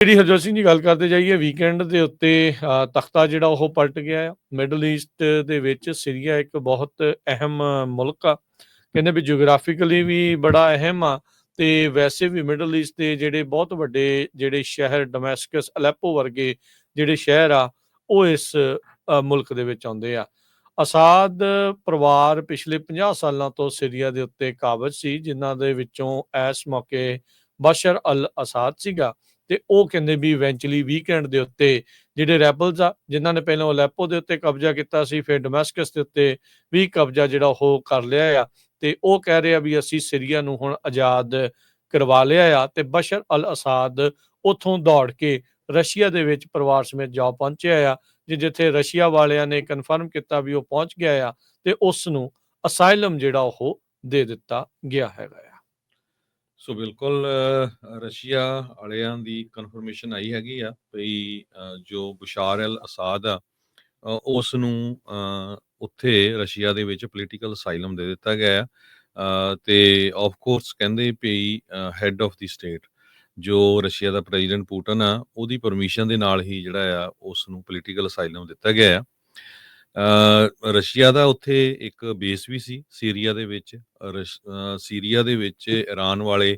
ਜਿਹੜੀ ਹਰਜੋਤ ਸਿੰਘ ਜੀ ਗੱਲ ਕਰਦੇ ਜਾਈਏ ਵੀਕਐਂਡ ਦੇ ਉੱਤੇ ਤਖਤਾ ਜਿਹੜਾ ਉਹ ਪਲਟ ਗਿਆ ਆ। ਮਿਡਲ ਈਸਟ ਦੇ ਵਿੱਚ ਸੀਰੀਆ ਇੱਕ ਬਹੁਤ ਅਹਿਮ ਮੁਲਕ ਆ। ਕਹਿੰਦੇ ਵੀ ਜਿਓਗ੍ਰਾਫਿਕਲੀ ਵੀ ਬੜਾ ਅਹਿਮ ਆ ਤੇ ਵੈਸੇ ਵੀ ਮਿਡਲ ਈਸਟ ਦੇ ਜਿਹੜੇ ਬਹੁਤ ਵੱਡੇ ਜਿਹੜੇ ਸ਼ਹਿਰ ਡਮੈਸਕਸ, ਅਲੈਪੋ ਵਰਗੇ ਜਿਹੜੇ ਸ਼ਹਿਰ ਆ ਉਹ ਇਸ ਮੁਲਕ ਦੇ ਵਿੱਚ ਆਉਂਦੇ ਆ। ਅਸਾਦ ਪਰਿਵਾਰ ਪਿਛਲੇ 50 ਸਾਲਾਂ ਤੋਂ ਸੀਰੀਆ ਦੇ ਉੱਤੇ ਕਾਬਜ਼ ਸੀ, ਜਿਨ੍ਹਾਂ ਦੇ ਵਿੱਚੋਂ ਇਸ ਮੌਕੇ ਬਸ਼ਰ ਅਲ ਅਸਾਦ ਸੀਗਾ। ਤੇ ਉਹ ਕਹਿੰਦੇ ਵੀ ਇਵੈਂਚੁਅਲੀ ਵੀਕਐਂਡ ਦੇ ਉੱਤੇ ਜਿਹੜੇ ਰੈਬਲਸ ਆ, ਜਿਨ੍ਹਾਂ ਨੇ ਪਹਿਲਾਂ ਅਲੈਪੋ ਦੇ ਉੱਤੇ ਕਬਜ਼ਾ ਕੀਤਾ ਸੀ, ਫਿਰ ਡਮੈਸਕਸ ਦੇ ਉੱਤੇ ਵੀ ਕਬਜ਼ਾ ਜਿਹੜਾ ਉਹ ਕਰ ਲਿਆ ਆ। ਤੇ ਉਹ ਕਹਿ ਰਹੇ ਆ ਵੀ ਅਸੀਂ ਸੀਰੀਆ ਨੂੰ ਹੁਣ ਆਜ਼ਾਦ ਕਰਵਾ ਲਿਆ ਆ। ਤੇ ਬਸ਼ਰ ਅਲ ਅਸਾਦ ਉੱਥੋਂ ਦੌੜ ਕੇ ਰਸ਼ੀਆ ਦੇ ਵਿੱਚ ਪਰਿਵਾਰ ਸਮੇਤ ਜਾ ਪਹੁੰਚਿਆ ਆ, ਜਿੱਥੇ ਰਸ਼ੀਆ ਵਾਲਿਆਂ ਨੇ ਕਨਫਰਮ ਕੀਤਾ ਵੀ ਉਹ ਪਹੁੰਚ ਗਿਆ ਆ ਤੇ ਉਸ ਨੂੰ ਅਸਾਈਲਮ ਜਿਹੜਾ ਉਹ ਦੇ ਦਿੱਤਾ ਗਿਆ ਹੈਗਾ ਆ। ਸੋ ਬਿਲਕੁਲ ਰਸ਼ੀਆ ਵਾਲਿਆਂ ਦੀ ਕਨਫਰਮੇਸ਼ਨ ਆਈ ਹੈਗੀ ਆ ਵੀ ਜੋ ਬਸ਼ਾਰ ਅਲ ਅਸਾਦ ਆ ਉਸ ਨੂੰ ਉੱਥੇ ਰਸ਼ੀਆ ਦੇ ਵਿੱਚ ਪੋਲੀਟੀਕਲ ਅਸਾਈਲਮ ਦੇ ਦਿੱਤਾ ਗਿਆ ਆ। ਤੇ ਆਫ ਕੋਰਸ ਕਹਿੰਦੇ ਵੀ ਹੈਡ ਆਫ ਦੀ ਸਟੇਟ ਜੋ ਰਸ਼ੀਆ ਦਾ ਪ੍ਰੈਜ਼ੀਡੈਂਟ ਪੁਟਿਨ ਆ ਉਹਦੀ ਪਰਮਿਸ਼ਨ ਦੇ ਨਾਲ ਹੀ ਜਿਹੜਾ ਆ ਉਸ ਨੂੰ ਪੋਲੀਟੀਕਲ ਅਸਾਈਲਮ ਦਿੱਤਾ ਗਿਆ ਆ। ਰਸ਼ੀਆ ਦਾ ਉੱਥੇ ਇੱਕ ਬੇਸ ਵੀ ਸੀ ਸੀਰੀਆ ਦੇ ਵਿੱਚ। ਸੀਰੀਆ ਦੇ ਵਿੱਚ ਈਰਾਨ ਵਾਲੇ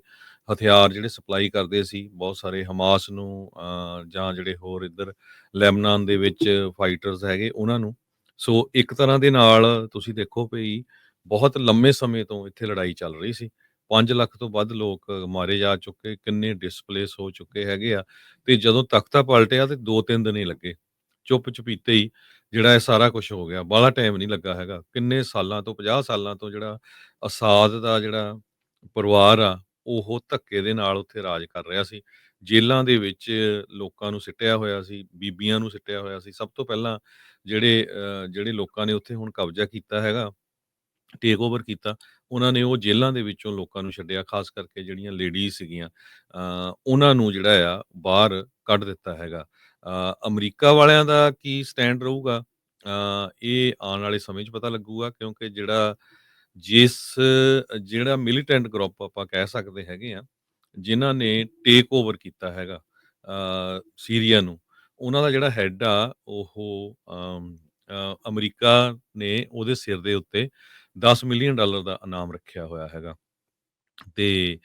ਹਥਿਆਰ ਜਿਹੜੇ ਸਪਲਾਈ ਕਰਦੇ ਸੀ ਬਹੁਤ ਸਾਰੇ ਹਮਾਸ ਨੂੰ, ਜਾਂ ਜਿਹੜੇ ਹੋਰ ਇੱਧਰ ਲੈਬਨਾਨ ਦੇ ਵਿੱਚ ਫਾਈਟਰਸ ਹੈਗੇ ਉਹਨਾਂ ਨੂੰ। ਸੋ ਇੱਕ ਤਰ੍ਹਾਂ ਦੇ ਨਾਲ ਤੁਸੀਂ ਦੇਖੋ ਵੀ ਬਹੁਤ ਲੰਮੇ ਸਮੇਂ ਤੋਂ ਇੱਥੇ ਲੜਾਈ ਚੱਲ ਰਹੀ ਸੀ। 5 ਲੱਖ ਤੋਂ ਵੱਧ ਲੋਕ ਮਾਰੇ ਜਾ ਚੁੱਕੇ, ਕਿੰਨੇ ਡਿਸਪਲੇਸ ਹੋ ਚੁੱਕੇ ਹੈਗੇ ਆ। ਤੇ ਜਦੋਂ ਤਖਤਾ ਪਲਟਿਆ ਤੇ 2-3 ਦਿਨ ਹੀ ਲੱਗੇ, ਚੁੱਪ ਚੁਪੀਤੇ ਹੀ ਜਿਹੜਾ ਇਹ ਸਾਰਾ ਕੁਝ ਹੋ ਗਿਆ। ਬਾਹਲਾ ਟਾਈਮ ਨਹੀਂ ਲੱਗਾ ਹੈਗਾ। ਕਿੰਨੇ ਸਾਲਾਂ ਤੋਂ, 50 ਸਾਲਾਂ ਤੋਂ ਜਿਹੜਾ ਅਸਾਦ ਦਾ ਜਿਹੜਾ ਪਰਿਵਾਰ ਆ ਉਹ ਧੱਕੇ ਦੇ ਨਾਲ ਉੱਥੇ ਰਾਜ ਕਰ ਰਿਹਾ ਸੀ। ਜੇਲ੍ਹਾਂ ਦੇ ਵਿੱਚ ਲੋਕਾਂ ਨੂੰ ਸਿੱਟਿਆ ਹੋਇਆ ਸੀ, ਬੀਬੀਆਂ ਨੂੰ ਸਿੱਟਿਆ ਹੋਇਆ ਸੀ। ਸਭ ਤੋਂ ਪਹਿਲਾਂ ਜਿਹੜੇ ਲੋਕਾਂ ਨੇ ਉੱਥੇ ਹੁਣ ਕਬਜ਼ਾ ਕੀਤਾ ਹੈਗਾ, ਟੇਕ ਓਵਰ ਕੀਤਾ, ਉਹਨਾਂ ਨੇ ਉਹ ਜੇਲ੍ਹਾਂ ਦੇ ਵਿੱਚੋਂ ਲੋਕਾਂ ਨੂੰ ਛੱਡਿਆ, ਖਾਸ ਕਰਕੇ ਜਿਹੜੀਆਂ ਲੇਡੀਜ਼ ਸੀਗੀਆਂ ਉਹਨਾਂ ਨੂੰ ਜਿਹੜਾ ਆ ਬਾਹਰ ਕੱਢ ਦਿੱਤਾ ਹੈਗਾ। ਅਮਰੀਕਾ ਵਾਲਿਆਂ ਦਾ ਕੀ ਸਟੈਂਡ ਰਹੂਗਾ ਇਹ ਆਉਣ ਵਾਲੇ ਸਮੇਂ 'ਚ ਪਤਾ ਲੱਗੂਗਾ, ਕਿਉਂਕਿ ਜਿਹੜਾ ਮਿਲੀਟੈਂਟ ਗਰੁੱਪ ਆਪਾਂ ਕਹਿ ਸਕਦੇ ਹੈਗੇ ਆ ਜਿਨ੍ਹਾਂ ਨੇ ਟੇਕ ਓਵਰ ਕੀਤਾ ਹੈਗਾ ਸੀਰੀਆ ਨੂੰ, ਉਹਨਾਂ ਦਾ ਜਿਹੜਾ ਹੈਡ ਆ ਉਹ ਅਮਰੀਕਾ ਨੇ ਉਹਦੇ ਸਿਰ ਦੇ ਉੱਤੇ $10 ਮਿਲੀਅਨ ਦਾ ਇਨਾਮ ਰੱਖਿਆ ਹੋਇਆ ਹੈਗਾ। ਤੇ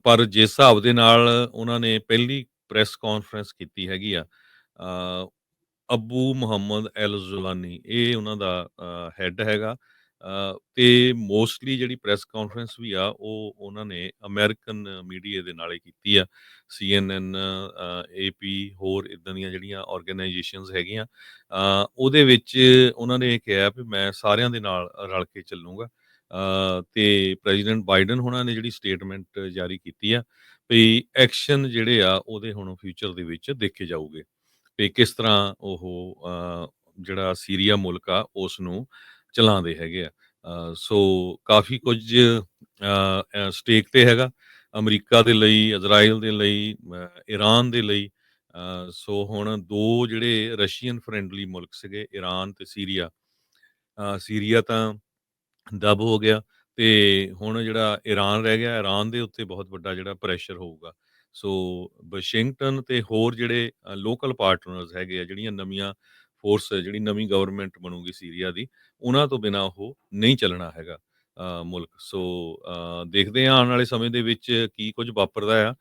ਪਰ ਜਿਸ ਹਿਸਾਬ ਦੇ ਨਾਲ ਉਹਨਾਂ ਨੇ ਪਹਿਲੀ ਪ੍ਰੈਸ ਕਾਨਫਰੰਸ ਕੀਤੀ ਹੈਗੀ ਆ, ਅਬੂ ਮੁਹੰਮਦ ਐਲ ਜ਼ੁਲਾਨੀ ਇਹ ਉਹਨਾਂ ਦਾ ਹੈਡ ਹੈਗਾ। ਤੇ ਮੋਸਟਲੀ ਜਿਹੜੀ ਪ੍ਰੈਸ ਕਾਨਫਰੰਸ ਵੀ ਆ ਉਹ ਉਹਨਾਂ ਨੇ ਅਮਰੀਕਨ ਮੀਡੀਆ ਦੇ ਨਾਲ ਹੀ ਕੀਤੀ ਆ। CNN, AP ਹੋਰ ਇੱਦਾਂ ਦੀਆਂ ਜਿਹੜੀਆਂ ਆਰਗੇਨਾਈਜੇਸ਼ਨਸ ਹੈਗੀਆਂ ਉਹਦੇ ਵਿੱਚ ਉਹਨਾਂ ਨੇ ਕਿਹਾ ਵੀ ਮੈਂ ਸਾਰਿਆਂ ਦੇ ਨਾਲ ਰਲ ਕੇ ਚੱਲੂੰਗਾ। ਤੇ ਪ੍ਰੈਜ਼ੀਡੈਂਟ ਬਾਈਡਨ ਹੋਣਾ ਨੇ ਜਿਹੜੀ ਸਟੇਟਮੈਂਟ ਜਾਰੀ ਕੀਤੀ ਆ ਵੀ ਐਕਸ਼ਨ ਜਿਹੜੇ ਆ ਉਹਦੇ ਹੁਣ ਫਿਊਚਰ ਦੇ ਵਿੱਚ ਦੇਖੇ ਜਾਊਗੇ ਵੀ ਕਿਸ ਤਰ੍ਹਾਂ ਉਹ ਜਿਹੜਾ ਸੀਰੀਆ ਮੁਲਕ ਆ ਉਸ ਨੂੰ ਚਲਾਉਂਦੇ ਹੈਗੇ ਆ। ਸੋ ਕਾਫੀ ਕੁਝ ਸਟੇਕ ਤੇ ਹੈਗਾ ਅਮਰੀਕਾ ਦੇ ਲਈ, ਇਜ਼ਰਾਈਲ ਦੇ ਲਈ, ਈਰਾਨ ਦੇ ਲਈ। ਸੋ ਹੁਣ ਦੋ ਜਿਹੜੇ ਰਸ਼ੀਅਨ ਫਰੈਂਡਲੀ ਮੁਲਕ ਸੀਗੇ, ਈਰਾਨ ਤੇ ਸੀਰੀਆ। ਸੀਰੀਆ ਤਾਂ ਦਬ ਹੋ ਗਿਆ ਤੇ ਹੁਣ ਜਿਹੜਾ ਈਰਾਨ ਰਹਿ ਗਿਆ, ਈਰਾਨ ਦੇ ਉੱਤੇ ਬਹੁਤ ਵੱਡਾ ਜਿਹੜਾ ਪ੍ਰੈਸ਼ਰ ਹੋਊਗਾ। ਸੋ ਵਾਸ਼ਿੰਗਟਨ ਤੇ ਹੋਰ ਜਿਹੜੇ ਲੋਕਲ ਪਾਰਟਨਰਸ ਹੈਗੇ ਆ, ਜਿਹੜੀਆਂ ਨਵੀਆਂ ਫੋਰਸ ਜਿਹੜੀ ਨਵੀਂ ਗਵਰਨਮੈਂਟ ਬਣੂਗੀ ਸੀਰੀਆ ਦੀ, ਉਹਨਾਂ ਤੋਂ ਬਿਨਾਂ ਉਹ ਨਹੀਂ ਚੱਲਣਾ ਹੈਗਾ ਮੁਲਕ। ਸੋ ਦੇਖਦੇ ਹਾਂ ਆਉਣ ਵਾਲੇ ਸਮੇਂ ਦੇ ਵਿੱਚ ਕੀ ਕੁਝ ਵਾਪਰਦਾ ਆ।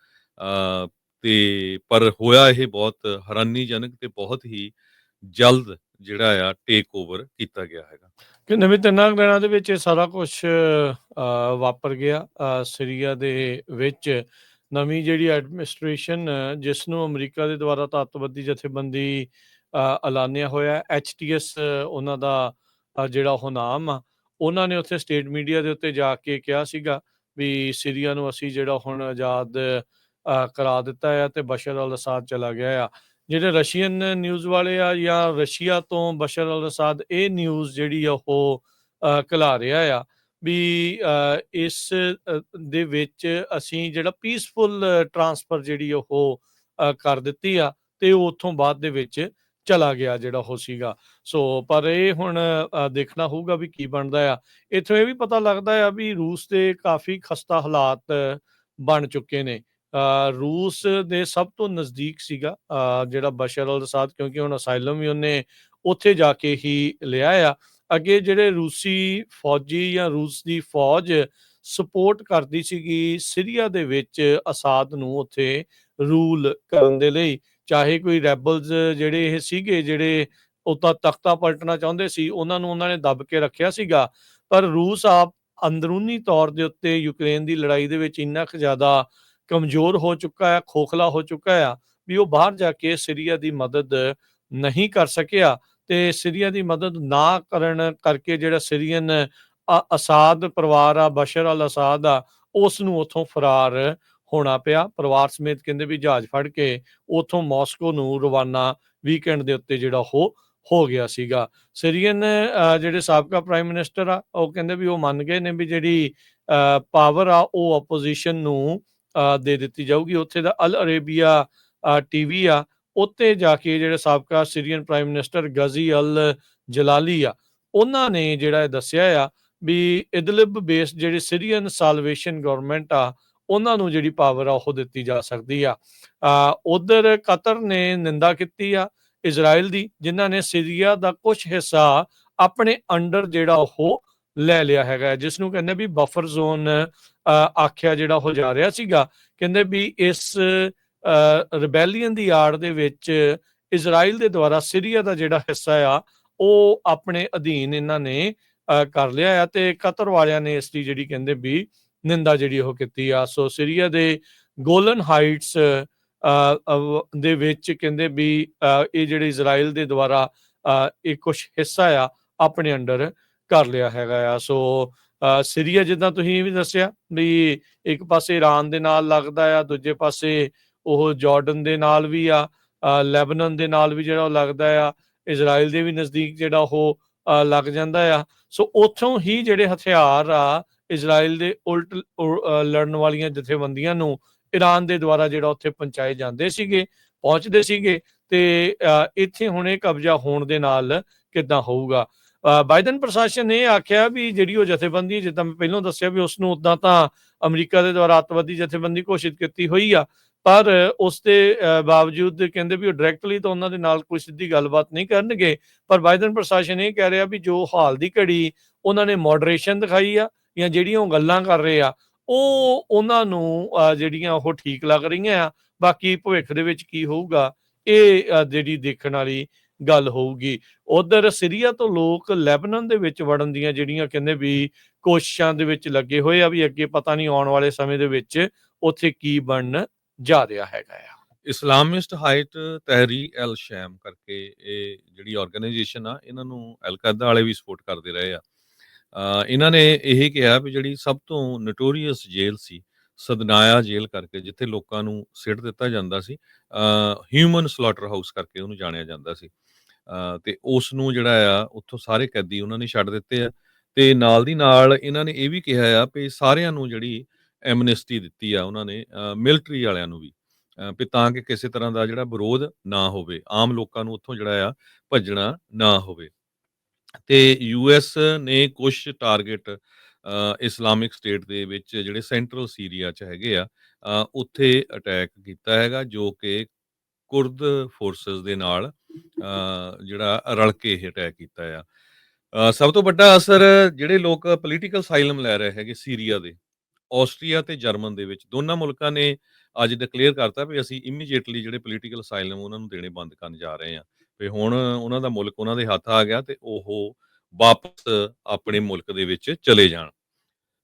ਤੇ ਪਰ ਹੋਇਆ ਇਹ ਬਹੁਤ ਹੈਰਾਨੀਜਨਕ ਤੇ ਬਹੁਤ ਹੀ ਜਲਦ ਜਿਹੜਾ ਆ ਟੇਕ ਓਵਰ ਕੀਤਾ ਗਿਆ ਹੈਗਾ। ਕਹਿੰਦੇ ਵੀ 3 ਦਿਨਾਂ ਦੇ ਵਿੱਚ ਇਹ ਸਾਰਾ ਕੁਛ ਵਾਪਰ ਗਿਆ। ਸੀਰੀਆ ਦੇ ਵਿੱਚ ਨਵੀਂ ਜਿਹੜੀ ਐਡਮਿਨਿਸਟ੍ਰੇਸ਼ਨ ਜਿਸ ਨੂੰ ਅਮਰੀਕਾ ਦੇ ਦੁਆਰਾ ਅੱਤਵਾਦੀ ਜਥੇਬੰਦੀ ਐਲਾਨਿਆ ਹੋਇਆ, HTS ਉਹਨਾਂ ਦਾ ਜਿਹੜਾ ਉਹ ਨਾਮ ਆ। ਉਹਨਾਂ ਨੇ ਉੱਥੇ ਸਟੇਟ ਮੀਡੀਆ ਦੇ ਉੱਤੇ ਜਾ ਕੇ ਕਿਹਾ ਸੀਗਾ ਵੀ ਸੀਰੀਆ ਨੂੰ ਅਸੀਂ ਜਿਹੜਾ ਹੁਣ ਆਜ਼ਾਦ ਕਰਾ ਦਿੱਤਾ ਆ ਤੇ ਬਸ਼ਰ ਅਲ ਅਸਾਦ ਚਲਾ ਗਿਆ ਆ। ਜਿਹੜੇ ਰਸ਼ੀਅਨ ਨਿਊਜ਼ ਵਾਲੇ ਆ ਜਾਂ ਰਸ਼ੀਆ ਤੋਂ ਬਸ਼ਰ ਅਲ ਅਸਾਦ ਇਹ ਨਿਊਜ਼ ਜਿਹੜੀ ਆ ਉਹ ਘਲਾ ਰਿਹਾ ਆ ਵੀ ਇਸ ਦੇ ਵਿੱਚ ਅਸੀਂ ਜਿਹੜਾ ਪੀਸਫੁਲ ਟਰਾਂਸਫਰ ਜਿਹੜੀ ਉਹ ਕਰ ਦਿੱਤੀ ਆ ਤੇ ਉਹ ਉੱਥੋਂ ਬਾਅਦ ਦੇ ਵਿੱਚ ਚਲਾ ਗਿਆ ਜਿਹੜਾ ਉਹ ਸੀਗਾ। ਸੋ ਪਰ ਇਹ ਹੁਣ ਦੇਖਣਾ ਹੋਊਗਾ ਵੀ ਕੀ ਬਣਦਾ ਆ। ਇੱਥੋਂ ਇਹ ਵੀ ਪਤਾ ਲੱਗਦਾ ਆ ਵੀ ਰੂਸ ਦੇ ਕਾਫੀ ਖਸਤਾ ਹਾਲਾਤ ਬਣ ਚੁੱਕੇ ਨੇ। ਰੂਸ ਦੇ ਸਭ ਤੋਂ ਨਜ਼ਦੀਕ ਸੀਗਾ ਜਿਹੜਾ ਬਸ਼ਰ ਅਲ ਅਸਾਦ, ਕਿਉਂਕਿ ਹੁਣ ਅਸਾਈਲਮ ਵੀ ਉਹਨੇ ਉੱਥੇ ਜਾ ਕੇ ਹੀ ਲਿਆ ਆ। ਅੱਗੇ ਜਿਹੜੇ ਰੂਸੀ ਫੌਜੀ ਜਾਂ ਰੂਸ ਦੀ ਫੌਜ ਸਪੋਰਟ ਕਰਦੀ ਸੀਗੀ ਸੀਰੀਆ ਦੇ ਵਿੱਚ ਅਸਾਦ ਨੂੰ ਉੱਥੇ ਰੂਲ ਕਰਨ ਦੇ ਲਈ, ਚਾਹੇ ਕੋਈ ਰੈਬਲਸ ਜਿਹੜੇ ਇਹ ਸੀਗੇ ਜਿਹੜੇ ਉੱਤਾ ਤਖਤਾ ਪਲਟਣਾ ਚਾਹੁੰਦੇ ਸੀ, ਉਹਨਾਂ ਨੂੰ ਉਹਨਾਂ ਨੇ ਦੱਬ ਕੇ ਰੱਖਿਆ ਸੀਗਾ। ਪਰ ਰੂਸ ਆਪ ਅੰਦਰੂਨੀ ਤੌਰ ਦੇ ਉੱਤੇ ਯੂਕਰੇਨ ਦੀ ਲੜਾਈ ਦੇ ਵਿੱਚ ਇੰਨਾ ਕੁ ਜ਼ਿਆਦਾ ਕਮਜ਼ੋਰ ਹੋ ਚੁੱਕਾ ਹੈ, ਖੋਖਲਾ ਹੋ ਚੁੱਕਾ ਆ, ਵੀ ਉਹ ਬਾਹਰ ਜਾ ਕੇ ਸੀਰੀਆ ਦੀ ਮਦਦ ਨਹੀਂ ਕਰ ਸਕਿਆ। ਤੇ ਸੀਰੀਆ ਦੀ ਮਦਦ ਨਾ ਕਰਨ ਕਰਕੇ ਜਿਹੜਾ ਸੀਰੀਅਨ ਅਸਾਦ ਪਰਿਵਾਰ ਆ, ਬਸ਼ਰ ਅਲ ਅਸਾਦ ਆ, ਉਸ ਨੂੰ ਉੱਥੋਂ ਫਰਾਰ ਹੋਣਾ ਪਿਆ ਪਰਿਵਾਰ ਸਮੇਤ। ਕਹਿੰਦੇ ਵੀ ਜਹਾਜ਼ ਫੜ ਕੇ ਉੱਥੋਂ ਮਾਸਕੋ ਨੂੰ ਰਵਾਨਾ ਵੀਕਐਂਡ ਦੇ ਉੱਤੇ ਜਿਹੜਾ ਉਹ ਹੋ ਗਿਆ ਸੀਗਾ। ਸੀਰੀਅਨ ਜਿਹੜੇ ਸਾਬਕਾ ਪ੍ਰਾਈਮ ਮਿਨਿਸਟਰ ਆ, ਉਹ ਕਹਿੰਦੇ ਵੀ ਉਹ ਮੰਨ ਗਏ ਨੇ ਵੀ ਜਿਹੜੀ ਪਾਵਰ ਆ ਉਹ ਆਪੋਜੀਸ਼ਨ ਨੂੰ ਦੇ ਦਿੱਤੀ ਜਾਊਗੀ। ਉੱਥੇ ਦਾ ਅਲ ਅਰੇਬੀਆ ਟੀਵੀ ਆ, ਉੱਤੇ ਜਾ ਕੇ ਜਿਹੜੇ ਸਾਬਕਾ ਸੀਰੀਅਨ ਪ੍ਰਾਈਮ ਮਿਨਿਸਟਰ ਗਜ਼ੀ ਅਲ ਜਲਾਲੀ ਆ, ਉਹਨਾਂ ਨੇ ਜਿਹੜਾ ਇਹ ਦੱਸਿਆ ਆ ਵੀ ਇਦਲਿਬ ਬੇਸਡ ਜਿਹੜੀ ਸੀਰੀਅਨ ਸਾਲਵੇਸ਼ਨ ਗਵਰਨਮੈਂਟ ਆ, ਉਹਨਾਂ ਨੂੰ ਜਿਹੜੀ ਪਾਵਰ ਆ ਉਹ ਦਿੱਤੀ ਜਾ ਸਕਦੀ ਆ। ਉਧਰ ਕਤਰ ਨੇ ਨਿੰਦਾ ਕੀਤੀ ਆ ਇਜ਼ਰਾਈਲ ਦੀ, ਜਿਨ੍ਹਾਂ ਨੇ ਸੀਰੀਆ ਦਾ ਕੁਝ ਹਿੱਸਾ ਆਪਣੇ ਅੰਡਰ ਜਿਹੜਾ ਉਹ ਲੈ ਲਿਆ ਹੈਗਾ, ਜਿਸ ਨੂੰ ਕਹਿੰਦੇ ਵੀ ਬਫਰ ਜ਼ੋਨ ਆਖਿਆ ਜਿਹੜਾ ਹੋ ਜਾ ਰਿਹਾ ਸੀਗਾ। ਕਹਿੰਦੇ ਵੀ ਇਸ ਰਿਬੈਲੀਅਨ ਦੀ ਆੜ ਦੇ ਵਿੱਚ ਇਜ਼ਰਾਈਲ ਦੇ ਦੁਆਰਾ ਸੀਰੀਆ ਦਾ ਜਿਹੜਾ ਹਿੱਸਾ ਆ ਉਹ ਆਪਣੇ ਅਧੀਨ ਇਹਨਾਂ ਨੇ ਕਰ ਲਿਆ ਆ, ਤੇ ਕਤਰ ਵਾਲਿਆਂ ਨੇ ਇਸ ਦੀ ਜਿਹੜੀ ਕਹਿੰਦੇ ਵੀ ਨਿੰਦਾ ਜਿਹੜੀ ਉਹ ਕੀਤੀ ਆ। ਸੋ ਸੀਰੀਆ ਦੇ ਗੋਲਨ ਹਾਈਟਸ ਦੇ ਵਿੱਚ ਕਹਿੰਦੇ ਵੀ ਇਹ ਜਿਹੜੇ ਇਜ਼ਰਾਈਲ ਦੇ ਦੁਆਰਾ ਇਹ ਕੁਛ ਹਿੱਸਾ ਆ ਆਪਣੇ ਅੰਡਰ ਕਰ ਲਿਆ ਹੈਗਾ ਆ। ਸੋ ਸੀਰੀਆ ਜਿੱਦਾਂ ਤੁਸੀਂ ਵੀ ਦੱਸਿਆ ਵੀ ਇੱਕ ਪਾਸੇ ਈਰਾਨ ਦੇ ਨਾਲ ਲੱਗਦਾ ਆ, ਦੂਜੇ ਪਾਸੇ ਉਹ ਜਾਰਡਨ ਦੇ ਨਾਲ ਵੀ ਆ, ਲੈਬਨਾਨ ਦੇ ਨਾਲ ਵੀ ਜਿਹੜਾ ਉਹ ਲੱਗਦਾ ਆ, ਇਜ਼ਰਾਈਲ ਦੇ ਵੀ ਨਜ਼ਦੀਕ ਜਿਹੜਾ ਉਹ ਲੱਗ ਜਾਂਦਾ ਆ। ਸੋ ਉੱਥੋਂ ਹੀ ਜਿਹੜੇ ਹਥਿਆਰ ਆ ਇਜ਼ਰਾਈਲ ਦੇ ਉਲਟ ਲੜਨ ਵਾਲੀਆਂ ਜਥੇਬੰਦੀਆਂ ਨੂੰ ਈਰਾਨ ਦੇ ਦੁਆਰਾ ਜਿਹੜਾ ਉੱਥੇ ਪਹੁੰਚਾਏ ਜਾਂਦੇ ਸੀਗੇ, ਪਹੁੰਚਦੇ ਸੀਗੇ। ਤੇ ਇੱਥੇ ਹੁਣ ਇਹ ਕਬਜ਼ਾ ਹੋਣ ਦੇ ਨਾਲ ਕਿੱਦਾਂ ਹੋਊਗਾ। ਬਾਈਡਨ ਪ੍ਰਸ਼ਾਸਨ ਨੇ ਇਹ ਆਖਿਆ ਵੀ ਜਿਹੜੀ ਉਹ ਜਥੇਬੰਦੀ, ਜਿੱਦਾਂ ਮੈਂ ਪਹਿਲਾਂ ਦੱਸਿਆ ਵੀ ਉਸਨੂੰ ਉੱਦਾਂ ਤਾਂ ਅਮਰੀਕਾ ਦੇ ਦੁਆਰਾ ਅੱਤਵਾਦੀ ਜਥੇਬੰਦੀ ਘੋਸ਼ਿਤ ਕੀਤੀ ਹੋਈ ਆ, ਪਰ ਉਸ ਦੇ ਬਾਵਜੂਦ ਕਹਿੰਦੇ ਵੀ ਉਹ ਡਾਇਰੈਕਟਲੀ ਤਾਂ ਉਹਨਾਂ ਦੇ ਨਾਲ ਕੋਈ ਸਿੱਧੀ ਗੱਲਬਾਤ ਨਹੀਂ ਕਰਨਗੇ। ਪਰ ਬਾਈਡਨ ਪ੍ਰਸ਼ਾਸਨ ਇਹ ਕਹਿ ਰਿਹਾ ਵੀ ਜੋ ਹਾਲ ਦੀ ਘੜੀ ਉਹਨਾਂ ਨੇ ਮੋਡਰੇਸ਼ਨ ਦਿਖਾਈ ਆ ਜਾਂ ਜਿਹੜੀਆਂ ਉਹ ਗੱਲਾਂ ਕਰ ਰਹੇ ਆ, ਉਹ ਉਹਨਾਂ ਨੂੰ ਜਿਹੜੀਆਂ ਉਹ ਠੀਕ ਲੱਗ ਰਹੀਆਂ ਆ। ਬਾਕੀ ਭਵਿੱਖ ਦੇ ਵਿੱਚ ਕੀ ਹੋਊਗਾ ਇਹ ਜਿਹੜੀ ਦੇਖਣ ਵਾਲੀ ਗੱਲ ਹੋਊਗੀ। ਉਧਰ ਸੀਰੀਆ ਤੋਂ ਲੋਕ ਲੈਬਨਾਨ ਦੇ ਵਿੱਚ ਵੜਨ ਦੀਆਂ ਜਿਹੜੀਆਂ ਕਹਿੰਦੇ ਵੀ ਕੋਸ਼ਿਸ਼ਾਂ ਦੇ ਵਿੱਚ ਲੱਗੇ ਹੋਏ ਆ, ਵੀ ਅੱਗੇ ਪਤਾ ਨਹੀਂ ਆਉਣ ਵਾਲੇ ਸਮੇਂ ਦੇ ਵਿੱਚ ਉੱਥੇ ਕੀ ਬਣਨ ਜਾ ਰਿਹਾ ਹੈਗਾ ਆ। ਇਸਲਾਮਿਸਟ ਹਾਈਟ ਤਹਿਰੀ ਅਲ ਸ਼ੈਮ ਕਰਕੇ ਇਹ ਜਿਹੜੀ ਆਰਗੇਨਾਈਜੇਸ਼ਨ ਆ, ਇਹਨਾਂ ਨੂੰ ਅਲ ਕਾਇਦਾ ਵਾਲੇ ਵੀ ਸਪੋਰਟ ਕਰਦੇ ਰਹੇ ਆ। ਇਹਨਾਂ ਨੇ ਇਹ ਕਿਹਾ ਵੀ ਜਿਹੜੀ ਸਭ ਤੋਂ ਨੋਟੋਰੀਅਸ ਜੇਲ੍ਹ ਸੀ ਸਦਨਾਇਆ ਜੇਲ੍ਹ ਕਰਕੇ, ਜਿੱਥੇ ਲੋਕਾਂ ਨੂੰ ਸਿੱਟ ਦਿੱਤਾ ਜਾਂਦਾ ਸੀ, ਹਿਊਮਨ ਸਲਾਟਰ ਹਾਊਸ ਕਰਕੇ ਉਹਨੂੰ ਜਾਣਿਆ ਜਾਂਦਾ ਸੀ, ਤੇ ਉਸ ਨੂੰ ਜਿਹੜਾ ਆ ਉੱਥੋਂ ਸਾਰੇ ਕੈਦੀ ਉਹਨਾਂ ਨੇ ਛੱਡ ਦਿੱਤੇ ਆ। ਤੇ ਨਾਲ ਦੀ ਨਾਲ ਇਹਨਾਂ ਨੇ ਇਹ ਵੀ ਕਿਹਾ ਆ ਵੀ ਸਾਰਿਆਂ ਨੂੰ ਜਿਹੜੀ ਐਮਨੈਸਟੀ ਦਿੱਤੀ ਆ ਉਹਨਾਂ ਨੇ, ਮਿਲਟਰੀ ਵਾਲਿਆਂ ਨੂੰ ਵੀ, ਵੀ ਤਾਂ ਕਿ ਕਿਸੇ ਤਰ੍ਹਾਂ ਦਾ ਜਿਹੜਾ ਵਿਰੋਧ ਨਾ ਹੋਵੇ, ਆਮ ਲੋਕਾਂ ਨੂੰ ਉੱਥੋਂ ਜਿਹੜਾ ਆ ਭੱਜਣਾ ਨਾ ਹੋਵੇ। ਤੇ ਯੂਐਸ ਨੇ ਕੁਛ ਟਾਰਗੇਟ ਇਸਲਾਮਿਕ ਸਟੇਟ ਦੇ ਵਿੱਚ ਜਿਹੜੇ ਸੈਂਟਰਲ ਸੀਰੀਆ 'ਚ ਹੈਗੇ ਆ, ਉੱਥੇ ਅਟੈਕ ਕੀਤਾ ਹੈਗਾ, ਜੋ ਕਿ ਕੁਰਦ ਫੋਰਸਿਸ ਦੇ ਨਾਲ ਜਿਹੜਾ ਰਲ ਕੇ ਇਹ ਅਟੈਕ ਕੀਤਾ ਆ। ਸਭ ਤੋਂ ਵੱਡਾ ਅਸਰ ਜਿਹੜੇ ਲੋਕ ਪੋਲੀਟੀਕਲ ਅਸਾਈਲਮ ਲੈ ਰਹੇ ਹੈਗੇ ਸੀਰੀਆ ਦੇ, ਆਸਟਰੀਆ ਤੇ ਜਰਮਨ ਦੇ ਵਿੱਚ, ਦੋਨਾਂ ਮੁਲਕਾਂ ਨੇ ਅੱਜ ਡਿਕਲੇਅਰ ਕਰਤਾ ਵੀ ਅਸੀਂ ਇਮੀਡੀਏਟਲੀ ਜਿਹੜੇ ਪੋਲੀਟੀਕਲ ਅਸਾਈਲਮ ਉਹਨਾਂ ਨੂੰ ਦੇਣੇ ਬੰਦ ਕਰਨ ਜਾ ਰਹੇ ਹਾਂ। ਵੀ ਹੁਣ ਉਹਨਾਂ ਦਾ ਮੁਲਕ ਉਹਨਾਂ ਦੇ ਹੱਥ ਆ ਗਿਆ ਤੇ ਉਹ ਵਾਪਸ ਆਪਣੇ ਮੁਲਕ ਦੇ ਵਿੱਚ ਚਲੇ ਜਾਣ।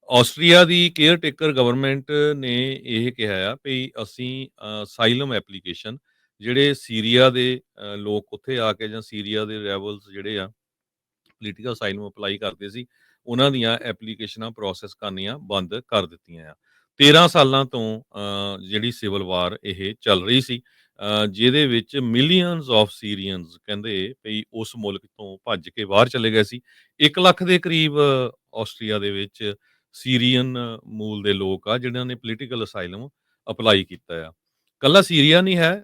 ਆਸਟਰੀਆ ਦੀ ਕੇਅਰ ਟੇਕਰ ਗਵਰਨਮੈਂਟ ਨੇ ਇਹ ਕਿਹਾ ਆ ਵੀ ਅਸੀਂ ਅਸਾਈਲਮ ਐਪਲੀਕੇਸ਼ਨ ਜਿਹੜੇ ਸੀਰੀਆ ਦੇ ਲੋਕ ਉੱਥੇ ਆ ਕੇ ਜਾਂ ਸੀਰੀਆ ਦੇ ਰੈਬਲਸ ਜਿਹੜੇ ਆ ਪੋਲੀਟੀਕਲ ਅਸਾਈਲਮ ਅਪਲਾਈ ਕਰਦੇ ਸੀ, ਉਹਨਾਂ ਦੀਆਂ ਐਪਲੀਕੇਸ਼ਨਾਂ ਪ੍ਰੋਸੈਸ ਕਰਨੀਆਂ ਬੰਦ ਕਰ ਦਿੱਤੀਆਂ ਆ। 13 ਸਾਲਾਂ ਤੋਂ ਜਿਹੜੀ ਸਿਵਲ ਵਾਰ ਇਹ ਚੱਲ ਰਹੀ ਸੀ, ਜਿਹਦੇ ਵਿੱਚ ਮਿਲੀਅਨਸ ਆਫ ਸੀਰੀਅਨਸ ਕਹਿੰਦੇ ਵੀ ਉਸ ਮੁਲਕ ਤੋਂ ਭੱਜ ਕੇ ਬਾਹਰ ਚਲੇ ਗਏ ਸੀ। 1 ਲੱਖ ਦੇ ਕਰੀਬ ਆਸਟਰੀਆ ਦੇ ਵਿੱਚ ਸੀਰੀਅਨ ਮੂਲ ਦੇ ਲੋਕ ਆ ਜਿਨ੍ਹਾਂ ਨੇ ਪੋਲੀਟੀਕਲ ਅਸਾਈਲਮ ਅਪਲਾਈ ਕੀਤਾ ਆ। ਕੱਲਾ ਸੀਰੀਆ ਨਹੀਂ ਹੈ,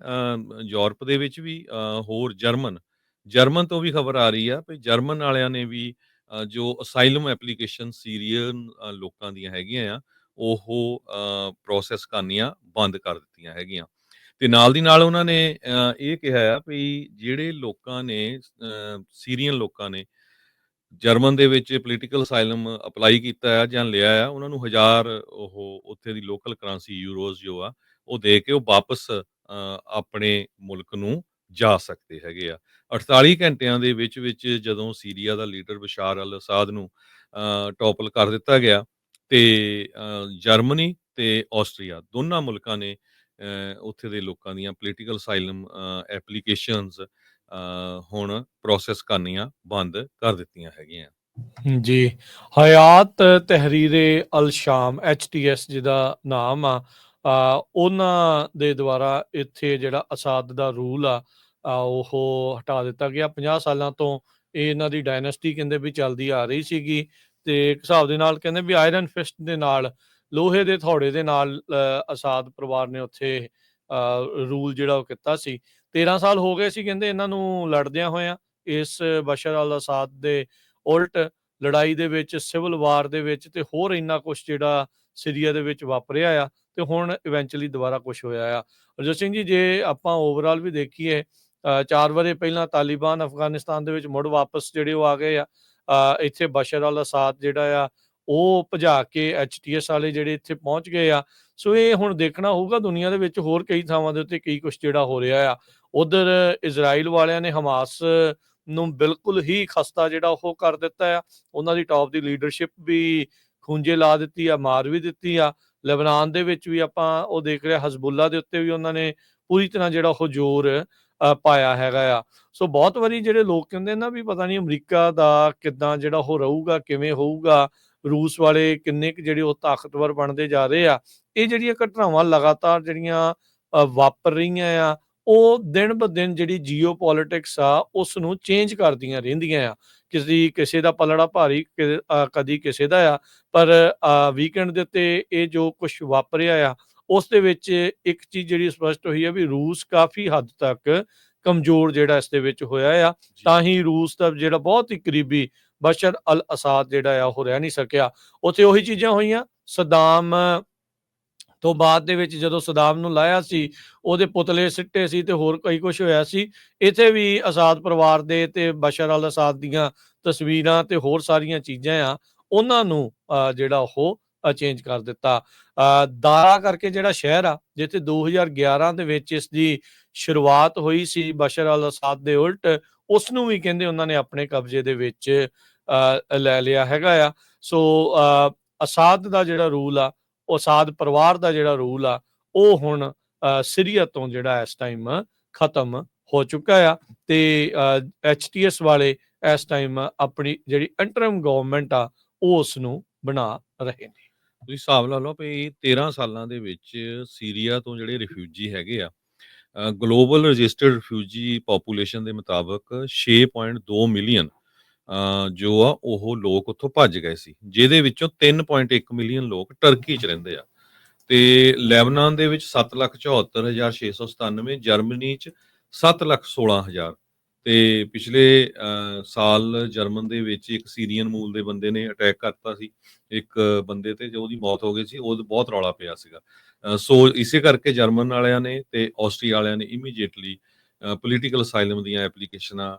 ਯੂਰਪ ਦੇ ਵਿੱਚ ਵੀ ਹੋਰ ਜਰਮਨ ਤੋਂ ਵੀ ਖਬਰ ਆ ਰਹੀ ਆ ਵੀ ਜਰਮਨ ਵਾਲਿਆਂ ਨੇ ਵੀ ਜੋ ਅਸਾਈਲਮ ਐਪਲੀਕੇਸ਼ਨ ਸੀਰੀਅਨ ਲੋਕਾਂ ਦੀਆਂ ਹੈਗੀਆਂ ਆ, ਉਹ ਪ੍ਰੋਸੈਸ ਕਰਨੀਆਂ ਬੰਦ ਕਰ ਦਿੱਤੀਆਂ ਹੈਗੀਆਂ। ਤੇ ਨਾਲ ਦੀ ਨਾਲ ਉਹਨਾਂ ਨੇ ਇਹ ਕਿਹਾ ਆ ਵੀ ਜਿਹੜੇ ਲੋਕਾਂ ਨੇ ਸੀਰੀਅਨ ਲੋਕਾਂ ਨੇ ਜਰਮਨ ਦੇ ਵਿੱਚ ਪੋਲੀਟੀਕਲ ਅਸਾਈਲਮ ਅਪਲਾਈ ਕੀਤਾ ਆ ਜਾਂ ਲਿਆ ਆ, ਉਹਨਾਂ ਨੂੰ 1000 ਉਹ ਉੱਥੇ ਦੀ ਲੋਕਲ ਕਰੰਸੀ ਯੂਰੋਜ਼ ਜੋ ਆ, ਉਹ ਦੇ ਕੇ ਉਹ ਵਾਪਸ ਆਪਣੇ ਮੁਲਕ ਨੂੰ ਜਾ ਸਕਦੇ ਹੈਗੇ ਆ। 48 ਘੰਟਿਆਂ ਦੇ ਵਿੱਚ ਜਦੋਂ ਸੀਰੀਆ ਦਾ ਲੀਡਰ ਬਸ਼ਾਰ ਅਲ ਅਸਾਦ ਨੂੰ ਟੋਪਲ ਕਰ ਦਿੱਤਾ ਗਿਆ ਤੇ ਜਰਮਨੀ ਤੇ ਆਸਟਰੀਆ ਦੋਨਾਂ ਮੁਲਕਾਂ ਨੇ ਉੱਥੇ ਦੇ ਲੋਕਾਂ ਦੀਆਂ ਪੋਲੀਟੀਕਲ ਅਸਾਈਲਮ ਐਪਲੀਕੇਸ਼ਨਸ ਹੁਣ ਪ੍ਰੋਸੈਸ ਕਰਨੀਆਂ ਬੰਦ ਕਰ ਦਿੱਤੀਆਂ ਹੈਗੀਆਂ। ਜੀ, ਹਯਾਤ ਤਹਿਰੀਰੇ ਅਲ ਸ਼ਾਮ HTS ਜਿਹਦਾ ਨਾਮ ਆ, ਉਹਨਾਂ ਦੇ ਦੁਆਰਾ ਇੱਥੇ ਜਿਹੜਾ ਅਸਾਦ ਦਾ ਰੂਲ ਆ ਉਹ ਹਟਾ ਦਿੱਤਾ ਗਿਆ। 50 ਸਾਲਾਂ ਤੋਂ ਇਹ ਇਹਨਾਂ ਦੀ ਡਾਇਨੈਸਟੀ ਕਹਿੰਦੇ ਵੀ ਚੱਲਦੀ ਆ ਰਹੀ ਸੀਗੀ, ਤੇ ਇੱਕ ਹਿਸਾਬ ਦੇ ਨਾਲ ਕਹਿੰਦੇ ਵੀ ਆਇਰਨ ਫਿਸਟ ਦੇ ਨਾਲ, ਲੋਹੇ ਦੇ ਥੋੜੇ ਦੇ ਨਾਲ ਅਸਾਦ ਪਰਿਵਾਰ ਨੇ ਉੱਥੇ ਰੂਲ ਜਿਹੜਾ ਉਹ ਕੀਤਾ ਸੀ। 13 ਸਾਲ ਹੋ ਗਏ ਸੀ ਕਹਿੰਦੇ ਇਹਨਾਂ ਨੂੰ ਲੜਦਿਆਂ ਹੋਇਆਂ, ਇਸ ਬਸ਼ਰ ਅਲ ਅਸਾਦ ਦੇ ਉਲਟ ਲੜਾਈ ਦੇ ਵਿੱਚ, ਸਿਵਲ ਵਾਰ ਦੇ ਵਿੱਚ, ਤੇ ਹੋਰ ਇੰਨਾ ਕੁਛ ਜਿਹੜਾ ਸੀਰੀਆ ਦੇ ਵਿੱਚ ਵਾਪਰਿਆ ਆ, ਤੇ ਹੁਣ ਇਵੈਂਚੁਅਲੀ ਦੁਬਾਰਾ ਕੁਛ ਹੋਇਆ ਆ। ਰਜਤ ਸਿੰਘ ਜੀ, ਜੇ ਆਪਾਂ ਓਵਰਆਲ ਵੀ ਦੇਖੀਏ, 4 ਵਰੇ ਪਹਿਲਾਂ ਤਾਲਿਬਾਨ ਅਫਗਾਨਿਸਤਾਨ ਦੇ ਵਿੱਚ ਮੁੜ ਵਾਪਸ ਜਿਹੜੇ ਉਹ ਆ ਗਏ ਆ, ਇੱਥੇ ਬਸ਼ਰ ਅਲ ਅਸਾਦ ਜਿਹੜਾ ਆ ਉਹ ਭਜਾ ਕੇ HTS ਵਾਲੇ ਜਿਹੜੇ ਇੱਥੇ ਪਹੁੰਚ ਗਏ ਆ। ਸੋ ਇਹ ਹੁਣ ਦੇਖਣਾ ਹੋਊਗਾ ਦੁਨੀਆ ਦੇ ਵਿੱਚ ਹੋਰ ਕਈ ਥਾਵਾਂ ਦੇ ਉੱਤੇ ਕੀ ਕੁਛ ਜਿਹੜਾ ਹੋ ਰਿਹਾ ਆ। ਉਧਰ ਇਜ਼ਰਾਈਲ ਵਾਲਿਆਂ ਨੇ ਹਮਾਸ ਨੂੰ ਬਿਲਕੁਲ ਹੀ ਖਸਤਾ ਜਿਹੜਾ ਉਹ ਕਰ ਦਿੱਤਾ ਆ, ਉਹਨਾਂ ਦੀ ਟੌਪ ਦੀ ਲੀਡਰਸ਼ਿਪ ਵੀ ਖੂੰਜੇ ਲਾ ਦਿੱਤੀ ਆ, ਮਾਰ ਵੀ ਦਿੱਤੀ ਆ। ਲੈਬਨਾਨ ਦੇ ਵਿੱਚ ਵੀ ਆਪਾਂ ਉਹ ਦੇਖ ਰਿਹਾ, ਹਜ਼ਬੁੱਲਾ ਦੇ ਉੱਤੇ ਵੀ ਉਹਨਾਂ ਨੇ ਪੂਰੀ ਤਰ੍ਹਾਂ ਜਿਹੜਾ ਉਹ ਜ਼ੋਰ ਪਾਇਆ ਹੈਗਾ ਆ। ਸੋ ਬਹੁਤ ਵਾਰੀ ਜਿਹੜੇ ਲੋਕ ਕਹਿੰਦੇ ਨਾ ਵੀ ਪਤਾ ਨਹੀਂ ਅਮਰੀਕਾ ਦਾ ਕਿੱਦਾਂ ਜਿਹੜਾ ਉਹ ਰਹੂਗਾ, ਕਿਵੇਂ ਹੋਊਗਾ, ਰੂਸ ਵਾਲੇ ਕਿੰਨੇ ਕੁ ਜਿਹੜੇ ਉਹ ਤਾਕਤਵਰ ਬਣਦੇ ਜਾ ਰਹੇ ਆ। ਇਹ ਜਿਹੜੀਆਂ ਘਟਨਾਵਾਂ ਲਗਾਤਾਰ ਜਿਹੜੀਆਂ ਵਾਪਰ ਰਹੀਆਂ ਆ, ਉਹ ਦਿਨ ਬ ਦਿਨ ਜਿਹੜੀ ਜੀਓ ਪੋਲਿਟਿਕਸ ਆ ਉਸ ਨੂੰ ਚੇਂਜ ਕਰਦੀਆਂ ਰਹਿੰਦੀਆਂ ਆ। ਕਿਸੇ ਦਾ ਪਲੜਾ ਭਾਰੀ, ਕਦੀ ਕਿਸੇ ਦਾ ਆ, ਪਰ ਵੀਕਐਂਡ ਦੇ ਉੱਤੇ ਇਹ ਜੋ ਕੁਛ ਵਾਪਰਿਆ ਆ, ਉਸ ਦੇ ਵਿੱਚ ਇੱਕ ਚੀਜ਼ ਜਿਹੜੀ ਸਪਸ਼ਟ ਹੋਈ ਆ ਵੀ ਰੂਸ ਕਾਫੀ ਹੱਦ ਤੱਕ ਕਮਜ਼ੋਰ ਜਿਹੜਾ ਇਸ ਦੇ ਵਿੱਚ ਹੋਇਆ ਆ। ਤਾਂ ਹੀ ਰੂਸ ਦਾ ਜਿਹੜਾ ਬਹੁਤ ਹੀ ਕਰੀਬੀ ਬਸ਼ਰ ਅਲ ਅਸਾਦ ਜਿਹੜਾ ਆ ਉਹ ਰਹਿ ਨਹੀਂ ਸਕਿਆ। ਉੱਥੇ ਉਹੀ ਚੀਜ਼ਾਂ ਹੋਈਆਂ ਸਦਾਮ ਤੋਂ ਬਾਅਦ ਦੇ ਵਿੱਚ, ਜਦੋਂ ਸਦਾਮ ਨੂੰ ਲਾਇਆ ਸੀ, ਉਹਦੇ ਪੁਤਲੇ ਸਿੱਟੇ ਸੀ ਤੇ ਹੋਰ ਕਈ ਕੁਛ ਹੋਇਆ ਸੀ। ਇੱਥੇ ਵੀ ਅਸਾਦ ਪਰਿਵਾਰ ਦੇ ਤੇ ਬਸ਼ਰ ਅਲ ਅਸਾਦ ਦੀਆਂ ਤਸਵੀਰਾਂ ਤੇ ਹੋਰ ਸਾਰੀਆਂ ਚੀਜ਼ਾਂ ਆ, ਉਹਨਾਂ ਨੂੰ ਜਿਹੜਾ ਉਹ ਚੇਂਜ ਕਰ ਦਿੱਤਾ। ਦਾਰਾ ਕਰਕੇ ਜਿਹੜਾ ਸ਼ਹਿਰ ਆ, ਜਿੱਥੇ 2011 ਦੇ ਵਿੱਚ ਇਸ ਦੀ ਸ਼ੁਰੂਆਤ ਹੋਈ ਸੀ ਬਸ਼ਰ ਅਲ ਅਸਾਦ ਦੇ ਉਲਟ, ਉਸ ਨੂੰ ਵੀ ਕਹਿੰਦੇ ਉਹਨਾਂ ਨੇ ਆਪਣੇ ਕਬਜ਼ੇ ਦੇ ਵਿੱਚ ਲੈ ਲਿਆ ਹੈਗਾ ਆ। ਸੋ ਅਸਾਦ ਦਾ ਜਿਹੜਾ ਰੂਲ ਆ, ਅਸਾਦ ਪਰਿਵਾਰ ਦਾ ਜਿਹੜਾ ਰੂਲ ਆ, ਉਹ ਹੁਣ ਸੀਰੀਆ ਤੋਂ ਜਿਹੜਾ ਇਸ ਟਾਈਮ ਖਤਮ ਹੋ ਚੁੱਕਾ ਆ, ਤੇ HTS ਵਾਲੇ ਇਸ ਟਾਈਮ ਆਪਣੀ ਜਿਹੜੀ ਇੰਟਰਮ ਗਵਰਨਮੈਂਟ ਆ ਉਹ ਉਸ ਨੂੰ ਬਣਾ ਰਹੇ ਨੇ। ਤੁਸੀਂ ਹਿਸਾਬ ਲਾ ਲਓ ਵੀ 13 ਸਾਲਾਂ ਦੇ ਵਿੱਚ ਸੀਰੀਆ ਤੋਂ ਜਿਹੜੇ ਰਿਫਿਊਜੀ ਹੈਗੇ ਆ, ਗਲੋਬਲ ਰਜਿਸਟਰਡ ਰਿਫਿਊਜੀ ਪੋਪੂਲੇਸ਼ਨ ਦੇ ਮੁਤਾਬਕ 6.2 ਮਿਲੀਅਨ ਜੋ ਆ ਉਹ ਲੋਕ ਉੱਥੋਂ ਭੱਜ ਗਏ ਸੀ, ਜਿਹਦੇ ਵਿੱਚੋਂ 3.1 ਮਿਲੀਅਨ ਲੋਕ ਟਰਕੀ 'ਚ ਰਹਿੰਦੇ ਆ। ਤੇ ਲੈਬਨਾਨ ਦੇ ਵਿੱਚ 7,74,697, ਜਰਮਨੀ 'ਚ 7,16,000। ਤੇ ਪਿਛਲੇ ਸਾਲ ਜਰਮਨ ਦੇ ਵਿੱਚ ਇੱਕ ਸੀਰੀਅਨ ਮੂਲ ਦੇ ਬੰਦੇ ਨੇ ਅਟੈਕ ਕਰਤਾ ਸੀ ਇੱਕ ਬੰਦੇ ਤੇ, ਜੋ ਉਹਦੀ ਮੌਤ ਹੋ ਗਈ ਸੀ, ਉਹ ਬਹੁਤ ਰੌਲਾ ਪਿਆ ਸੀਗਾ। ਸੋ ਇਸੇ ਕਰਕੇ ਜਰਮਨ ਵਾਲਿਆਂ ਨੇ ਤੇ ਆਸਟਰੀਆ ਵਾਲਿਆਂ ਨੇ ਇਮੀਡੀਏਟਲੀ ਪੋਲੀਟੀਕਲ ਅਸਾਈਲਮ ਦੀਆਂ ਐਪਲੀਕੇਸ਼ਨਾਂ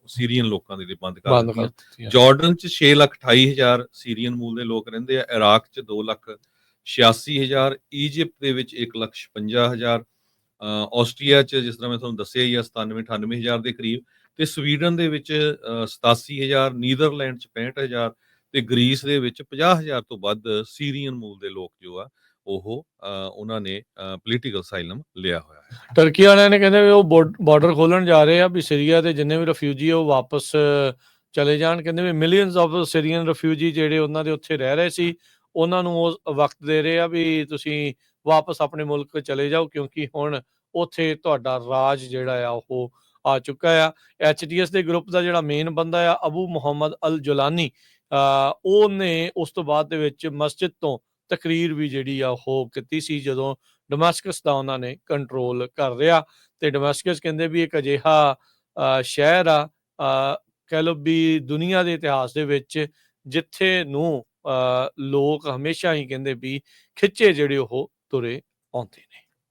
ਸੀਰੀਅਨ ਲੋਕਾਂ ਦੇ ਲਈ ਬੰਦ ਕਰ ਦਿੱਤੀਆਂ। ਜਾਰਡਨ 'ਚ 6,28,000 ਸੀਰੀਅਨ ਮੂਲ ਦੇ ਲੋਕ ਰਹਿੰਦੇ ਆ, ਇਰਾਕ 'ਚ 2,86,000, ਈਜਿਪਟ ਦੇ ਵਿੱਚ 1,56,000, ਆਸਟਰੀਆ 'ਚ ਜਿਸ ਤਰ੍ਹਾਂ ਮੈਂ ਤੁਹਾਨੂੰ ਦੱਸਿਆ ਹੀ ਆ 97-98,000 ਦੇ ਕਰੀਬ, ਤੇ ਸਵੀਡਨ ਦੇ ਵਿੱਚ 87,000, ਨੀਦਰਲੈਂਡ 'ਚ 65,000 ਤੇ ਗ੍ਰੀਸ ਦੇ ਵਿੱਚ 50,000 ਤੋਂ ਵੱਧ ਸੀਰੀਅਨ ਮੂਲ ਦੇ ਲੋਕ ਜੋ ਆ ਉਹ ਉਹਨਾਂ ਨੇ ਪੋਲੀਟੀਕਲ ਅਸਾਈਲਮ ਲਿਆ ਹੋਇਆ ਹੈ। ਟਰਕੀ ਵਾਲਿਆਂ ਨੇ ਕਹਿੰਦੇ ਵੀ ਉਹ ਬਾਰਡਰ ਖੋਲਣ ਜਾ ਰਹੇ ਆ, ਵੀ ਸੀਰੀਆ ਦੇ ਜਿੰਨੇ ਵੀ ਰਿਫਿਊਜੀ ਉਹ ਵਾਪਸ ਚਲੇ ਜਾਣ। ਕਹਿੰਦੇ ਵੀ ਮਿਲੀਅਨਸ ਆਫ ਸੀਰੀਅਨ ਰਿਫਿਊਜੀ ਜਿਹੜੇ ਉਹਨਾਂ ਦੇ ਉੱਥੇ ਰਹਿ ਰਹੇ ਸੀ, ਉਹਨਾਂ ਨੂੰ ਉਹ ਵਕਤ ਦੇ ਰਹੇ ਆ ਵੀ ਤੁਸੀਂ ਵਾਪਸ ਆਪਣੇ ਮੁਲਕ ਚਲੇ ਜਾਓ, ਕਿਉਂਕਿ ਹੁਣ ਉੱਥੇ ਤੁਹਾਡਾ ਰਾਜ ਜਿਹੜਾ ਆ ਉਹ ਆ ਚੁੱਕਾ ਆ। HTS ਦੇ ਗਰੁੱਪ ਦਾ ਜਿਹੜਾ ਮੇਨ ਬੰਦਾ ਆ ਅਬੂ ਮੁਹੰਮਦ ਅਲ ਜੁਲਾਨੀ, ਉਹਨੇ ਉਸ ਤੋਂ ਬਾਅਦ ਦੇ ਵਿੱਚ ਮਸਜਿਦ ਤੋਂ ਤਕਰੀਰ ਵੀ ਜਿਹੜੀ ਆ ਉਹ ਕੀਤੀ ਸੀ, ਜਦੋਂ ਡਮਸਕਸ ਦਾ ਉਹਨਾਂ ਨੇ ਕੰਟਰੋਲ ਕਰ ਰਿਹਾ। ਤੇ ਡਮਸਕਸ ਕਹਿੰਦੇ ਵੀ ਇੱਕ ਅਜਿਹਾ ਸ਼ਹਿਰ ਆ, ਕਹਿ ਲਓ ਵੀ ਦੁਨੀਆ ਦੇ ਇਤਿਹਾਸ ਦੇ ਵਿੱਚ, ਜਿੱਥੇ ਨੂੰ ਲੋਕ ਹਮੇਸ਼ਾ ਹੀ ਕਹਿੰਦੇ ਵੀ ਖਿੱਚੇ ਜਿਹੜੇ ਉਹ ਤੁਰੇ ਆਉਂਦੇ ਨੇ।